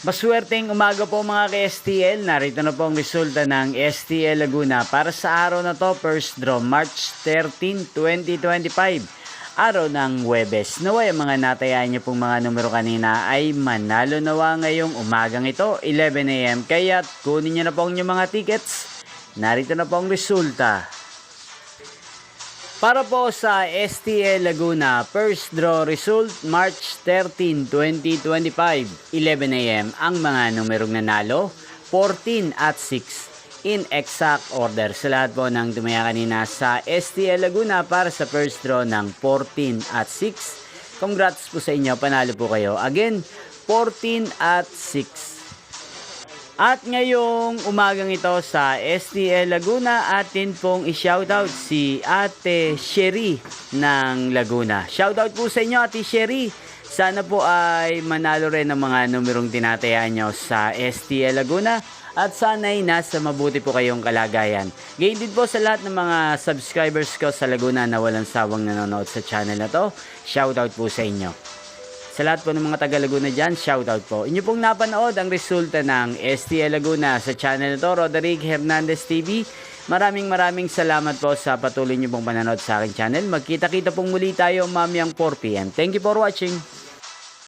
Maswerteng umaga po mga ka-STL. Narito na po ang resulta ng STL Laguna para sa araw na to, first draw, March 13, 2025. Araw ng Huwebes. Naway ang mga natayaan niyo pong mga numero kanina ay manalo nawa ngayong umagang ito, 11 AM. Kaya kunin niyo na po ang inyong mga tickets. Narito na po ang resulta. Para po sa STL Laguna, first draw result, March 13, 2025, 11 AM. Ang mga numerong nanalo, 14 at 6 in exact order. Sa lahat po ng tumaya kanina sa STL Laguna para sa first draw ng 14 at 6. Congrats po sa inyo, panalo po kayo. Again, 14 at 6. At ngayong umagang ito sa STL Laguna, atin pong i-shoutout si Ate Sherry ng Laguna. Shoutout po sa inyo, Ate Sherry. Sana po ay manalo rin ng mga numerong tinatayaan nyo sa STL Laguna. At sana'y nasa mabuti po kayong kalagayan. Gayon din po sa lahat ng mga subscribers ko sa Laguna na walang sawang nanonood sa channel na to. Shoutout po sa inyo. Sa lahat po ng mga taga Laguna dyan, shoutout po. Inyo pong napanood ang resulta ng STL Laguna sa channel na to, Roderick Hernandez TV. Maraming salamat po sa patuloy nyo pong panonood sa aking channel. Magkita-kita pong muli tayo mamayang 4 PM. Thank you for watching.